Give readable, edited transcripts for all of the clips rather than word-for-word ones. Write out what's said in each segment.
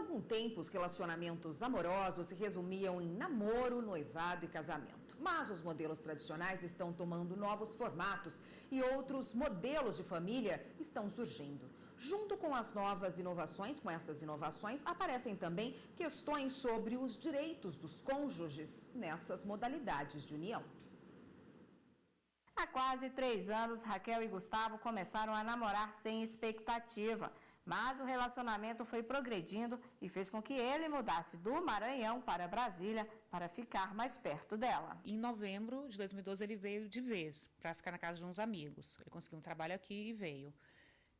algum tempo, os relacionamentos amorosos se resumiam em namoro, noivado e casamento. Mas os modelos tradicionais estão tomando novos formatos e outros modelos de família estão surgindo. Junto com as novas inovações, com essas inovações, aparecem também questões sobre os direitos dos cônjuges nessas modalidades de união. Há quase 3 anos, Raquel e Gustavo começaram a namorar sem expectativa. Mas o relacionamento foi progredindo e fez com que ele mudasse do Maranhão para Brasília para ficar mais perto dela. Em novembro de 2012 ele veio de vez para ficar na casa de uns amigos. Ele conseguiu um trabalho aqui e veio.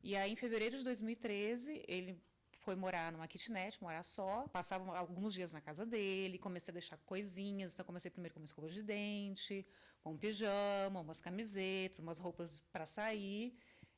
E aí em fevereiro de 2013 ele foi morar numa kitnet, morar só. Passava alguns dias na casa dele, comecei a deixar coisinhas. Então comecei primeiro com uma escova de dente, com um pijama, umas camisetas, umas roupas para sair.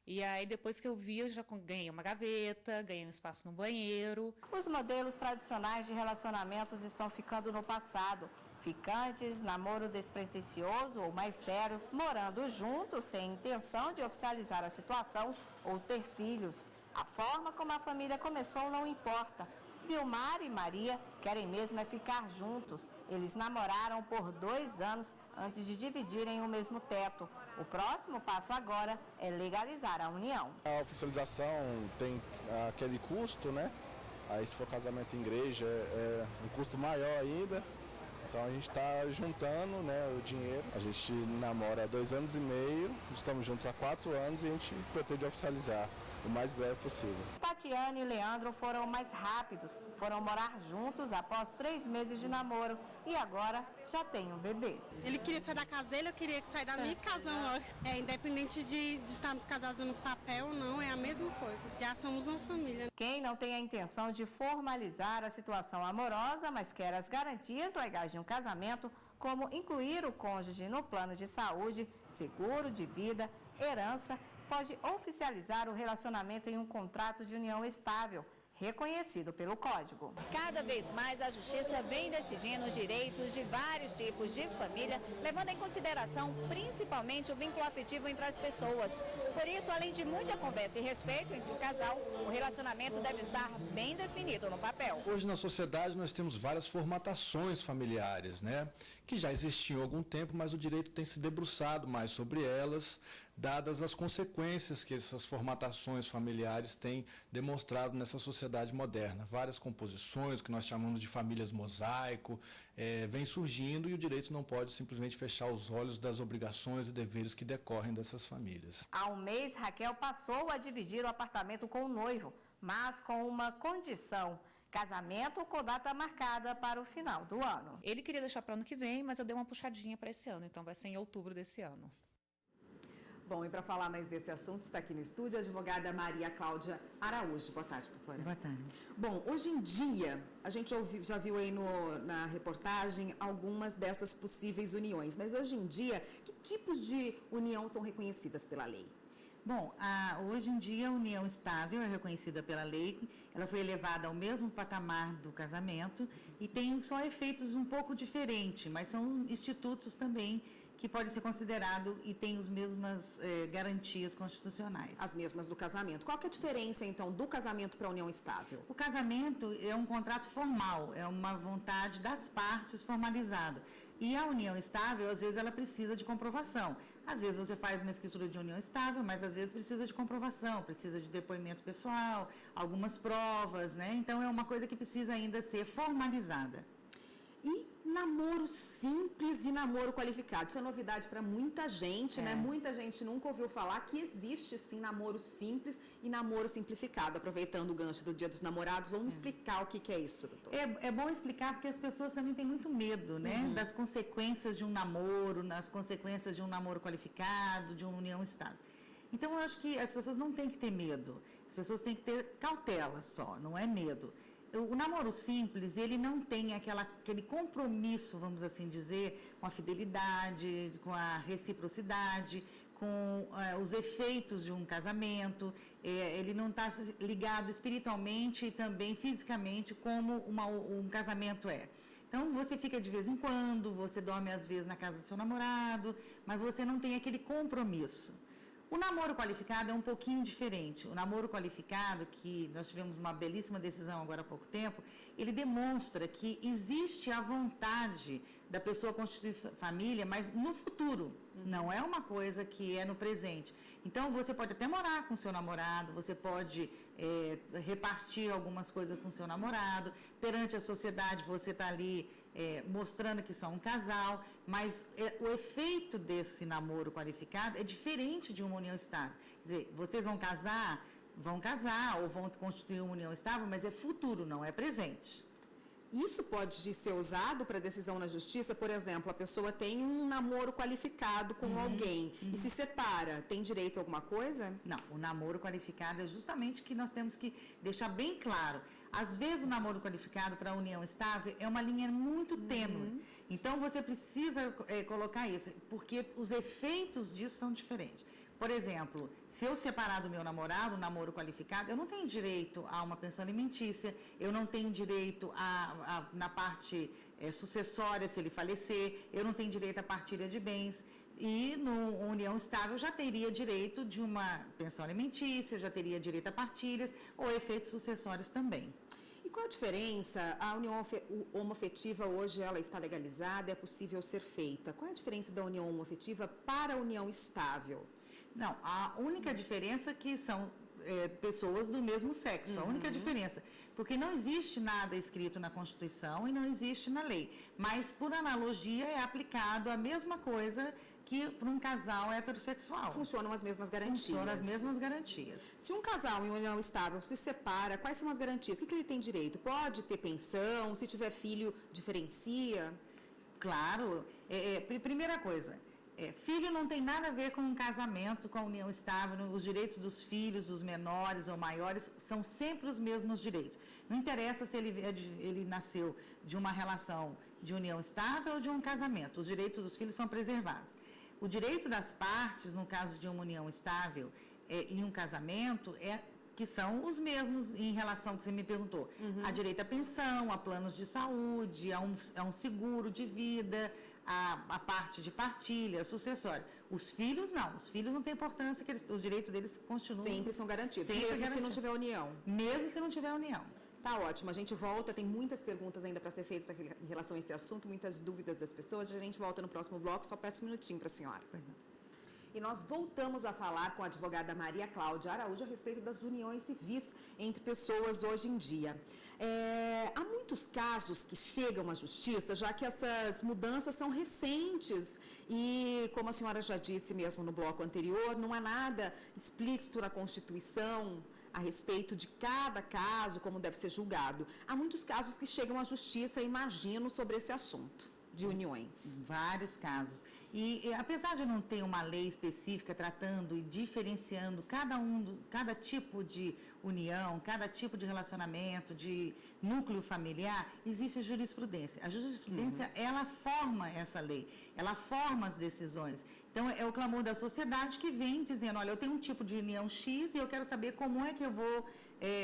E aí, depois que eu vi, eu já ganhei uma gaveta, ganhei um espaço no banheiro. Os modelos tradicionais de relacionamentos estão ficando no passado. Ficantes, namoro despretensioso ou mais sério, morando juntos sem intenção de oficializar a situação ou ter filhos. A forma como a família começou não importa. Vilmar e Maria querem mesmo é ficar juntos. Eles namoraram por 2 anos antes de dividirem o mesmo teto. O próximo passo agora é legalizar a união. A oficialização tem aquele custo, né? Aí se for casamento em igreja é um custo maior ainda. Então a gente está juntando, né, o dinheiro. A gente namora há 2 anos e meio, estamos juntos há 4 anos e a gente pretende oficializar o mais breve possível. Tatiana e Leandro foram mais rápidos, foram morar juntos após 3 meses de namoro e agora já tem um bebê. Ele queria sair da casa dele, eu queria que sair da minha casa. Independente de estarmos casados no papel ou não, é a mesma coisa. Já somos uma família. Quem não tem a intenção de formalizar a situação amorosa, mas quer as garantias legais de um casamento, como incluir o cônjuge no plano de saúde, seguro de vida, herança, pode oficializar o relacionamento em um contrato de união estável, reconhecido pelo Código. Cada vez mais a Justiça vem decidindo os direitos de vários tipos de família, levando em consideração principalmente o vínculo afetivo entre as pessoas. Por isso, além de muita conversa e respeito entre o casal, o relacionamento deve estar bem definido no papel. Hoje na sociedade nós temos várias formatações familiares, né? Que já existiam há algum tempo, mas o direito tem se debruçado mais sobre elas, dadas as consequências que essas formatações familiares têm demonstrado nessa sociedade moderna. Várias composições, que nós chamamos de famílias mosaico, vem surgindo e o direito não pode simplesmente fechar os olhos das obrigações e deveres que decorrem dessas famílias. Há um mês, Raquel passou a dividir o apartamento com o noivo, mas com uma condição: casamento com data marcada para o final do ano. Ele queria deixar para o ano que vem, mas eu dei uma puxadinha para esse ano, então vai ser em outubro desse ano. Bom, e para falar mais desse assunto, está aqui no estúdio a advogada Maria Cláudia Araújo. Boa tarde, doutora. Boa tarde. Bom, hoje em dia, a gente já viu aí na reportagem algumas dessas possíveis uniões, mas hoje em dia, que tipos de união são reconhecidas pela lei? Bom, hoje em dia a união estável é reconhecida pela lei, ela foi elevada ao mesmo patamar do casamento e tem só efeitos um pouco diferentes, mas são institutos também que podem ser considerados e têm as mesmas garantias constitucionais. As mesmas do casamento. Qual que é a diferença, então, do casamento para a união estável? O casamento é um contrato formal, é uma vontade das partes formalizado. E a união estável, às vezes, ela precisa de comprovação. Às vezes você faz uma escritura de união estável, mas às vezes precisa de comprovação, precisa de depoimento pessoal, algumas provas, né? Então é uma coisa que precisa ainda ser formalizada. E namoro simples e namoro qualificado. Isso é novidade para muita gente, né? Muita gente nunca ouviu falar que existe, sim, namoro simples e namoro simplificado. Aproveitando o gancho do Dia dos Namorados, vamos explicar o que é isso, doutor. É bom explicar porque as pessoas também têm muito medo, né? Das consequências de um namoro, nas consequências de um namoro qualificado, de uma união estável. Então, eu acho que as pessoas não têm que ter medo. As pessoas têm que ter cautela só, não é medo. O namoro simples, ele não tem aquele compromisso, vamos assim dizer, com a fidelidade, com a reciprocidade, com os efeitos de um casamento. Ele não está ligado espiritualmente e também fisicamente como um casamento é. Então, você fica de vez em quando, você dorme às vezes na casa do seu namorado, mas você não tem aquele compromisso. O namoro qualificado é um pouquinho diferente. O namoro qualificado, que nós tivemos uma belíssima decisão agora há pouco tempo, ele demonstra que existe a vontade da pessoa constituir família, mas no futuro. Não é uma coisa que é no presente. Então, você pode até morar com seu namorado, você pode repartir algumas coisas com seu namorado, perante a sociedade você está ali mostrando que são um casal, mas o efeito desse namoro qualificado é diferente de uma união estável. Quer dizer, vocês vão casar ou vão constituir uma união estável, mas é futuro, não é presente. Isso pode ser usado para decisão na justiça? Por exemplo, a pessoa tem um namoro qualificado com alguém e se separa, tem direito a alguma coisa? Não, o namoro qualificado é justamente o que nós temos que deixar bem claro. Às vezes o namoro qualificado para a união estável é uma linha muito tênue. Então você precisa colocar isso, porque os efeitos disso são diferentes. Por exemplo, se eu separar do meu namorado, um namoro qualificado, eu não tenho direito a uma pensão alimentícia, eu não tenho direito na parte sucessória, se ele falecer, eu não tenho direito à partilha de bens. E no união estável eu já teria direito de uma pensão alimentícia, eu já teria direito a partilhas ou efeitos sucessórios também. E qual a diferença? A união homoafetiva hoje ela está legalizada, é possível ser feita. Qual é a diferença da união homoafetiva para a união estável? Não, a única diferença é que são pessoas do mesmo sexo, a única diferença. Porque não existe nada escrito na Constituição e não existe na lei. Mas, por analogia, é aplicado a mesma coisa que para um casal heterossexual. Funcionam as mesmas garantias. Funcionam as mesmas garantias. Se um casal em união estável se separa, quais são as garantias? O que ele tem direito? Pode ter pensão? Se tiver filho, diferencia? Claro. Primeira coisa, filho não tem nada a ver com um casamento, com a união estável. Os direitos dos filhos, dos menores ou maiores, são sempre os mesmos direitos. Não interessa se ele nasceu de uma relação de união estável ou de um casamento. Os direitos dos filhos são preservados. O direito das partes, no caso de uma união estável em um casamento, que são os mesmos em relação ao que você me perguntou. A direito à pensão, a planos de saúde, a um seguro de vida, a parte de partilha, sucessória. Os filhos não. Os filhos não têm importância, os direitos deles continuam. Sempre são garantidos, se não tiver união. Mesmo se não tiver união. Tá ótimo, a gente volta, tem muitas perguntas ainda para ser feitas em relação a esse assunto, muitas dúvidas das pessoas. A gente volta no próximo bloco, só peço um minutinho para a senhora. E nós voltamos a falar com a advogada Maria Cláudia Araújo a respeito das uniões civis entre pessoas hoje em dia. Há muitos casos que chegam à justiça, já que essas mudanças são recentes e, como a senhora já disse mesmo no bloco anterior, não há nada explícito na Constituição a respeito de cada caso, como deve ser julgado. Há muitos casos que chegam à justiça, imagino, sobre esse assunto de uniões. Vários casos. E apesar de não ter uma lei específica tratando e diferenciando cada tipo de união, cada tipo de relacionamento, de núcleo familiar, existe a jurisprudência. A jurisprudência, ela forma essa lei, ela forma as decisões. Então, é o clamor da sociedade que vem dizendo, olha, eu tenho um tipo de união X e eu quero saber como é que eu vou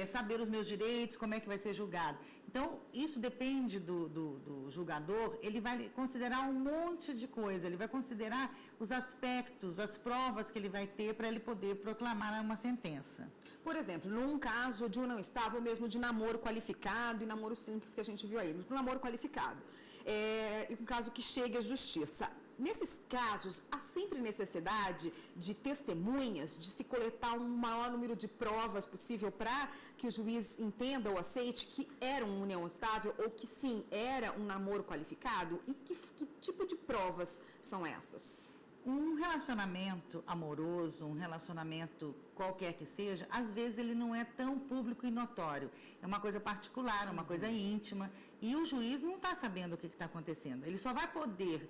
saber os meus direitos, como é que vai ser julgado. Então, isso depende do julgador, ele vai considerar um monte de coisa, ele vai considerar os aspectos, as provas que ele vai ter para ele poder proclamar uma sentença. Por exemplo, num caso de união estável, mesmo de namoro qualificado e namoro simples que a gente viu aí, do namoro qualificado, e um caso que chega à justiça. Nesses casos, há sempre necessidade de testemunhas, de se coletar um maior número de provas possível para que o juiz entenda ou aceite que era uma união estável ou que sim, era um namoro qualificado? E que tipo de provas são essas? Um relacionamento amoroso, um relacionamento qualquer que seja, às vezes ele não é tão público e notório. É uma coisa particular, uma coisa íntima. E o juiz não está sabendo o que está acontecendo. Ele só vai poder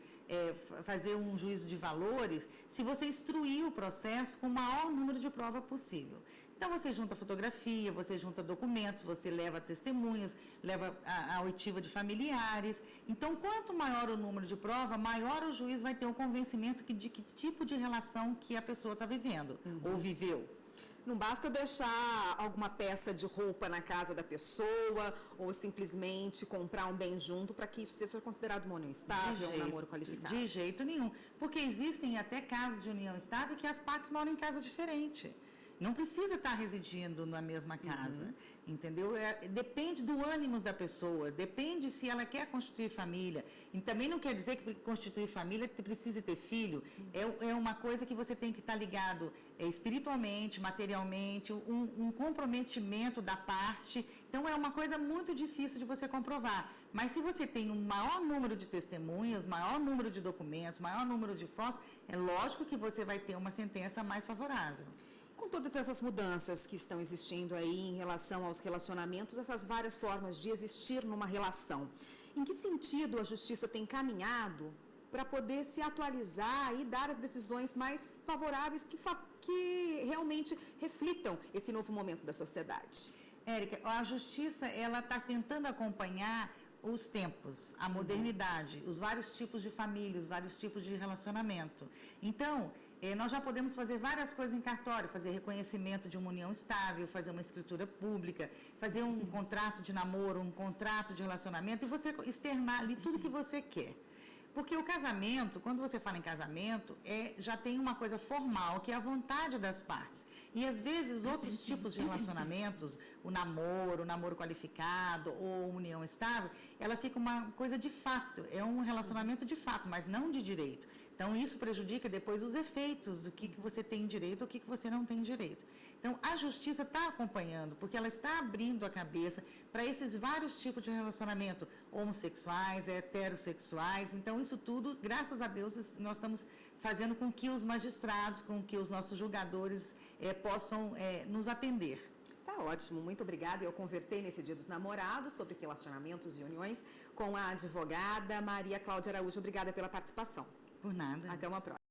fazer um juízo de valores se você instruir o processo com o maior número de prova possível. Então, você junta fotografia, você junta documentos, você leva testemunhas, leva a oitiva de familiares. Então, quanto maior o número de prova, maior o juiz vai ter um convencimento de que tipo de relação que a pessoa está vivendo ou viveu. Não basta deixar alguma peça de roupa na casa da pessoa ou simplesmente comprar um bem junto para que isso seja considerado uma união estável, um namoro qualificado. De jeito nenhum. Porque existem até casos de união estável que as partes moram em casa diferente. Não precisa estar residindo na mesma casa, entendeu? Depende do ânimo da pessoa, depende se ela quer constituir família. E também não quer dizer que constituir família precisa ter filho. É uma coisa que você tem que estar ligado espiritualmente, materialmente, um comprometimento da parte. Então, é uma coisa muito difícil de você comprovar. Mas se você tem um maior número de testemunhas, maior número de documentos, maior número de fotos, é lógico que você vai ter uma sentença mais favorável. Com todas essas mudanças que estão existindo aí em relação aos relacionamentos, essas várias formas de existir numa relação, em que sentido a justiça tem caminhado para poder se atualizar e dar as decisões mais favoráveis que realmente reflitam esse novo momento da sociedade? Érica, a justiça ela está tentando acompanhar os tempos, a modernidade, os vários tipos de família, os vários tipos de relacionamento. Então, nós já podemos fazer várias coisas em cartório, fazer reconhecimento de uma união estável, fazer uma escritura pública, fazer um contrato de namoro, um contrato de relacionamento e você externar ali tudo que você quer. Porque o casamento, quando você fala em casamento, já tem uma coisa formal, que é a vontade das partes. E às vezes outros tipos de relacionamentos, o namoro qualificado ou união estável, ela fica uma coisa de fato, é um relacionamento de fato, mas não de direito. Então isso prejudica depois os efeitos do que você tem direito ou o que você não tem direito. Então a justiça está acompanhando, porque ela está abrindo a cabeça para esses vários tipos de relacionamento, homossexuais, heterossexuais. Então isso tudo, graças a Deus, nós estamos fazendo com que os magistrados, com que os nossos julgadores possam nos atender. Tá ótimo, muito obrigada. Eu conversei nesse Dia dos Namorados sobre relacionamentos e uniões com a advogada Maria Cláudia Araújo. Obrigada pela participação. Por nada. Até uma próxima.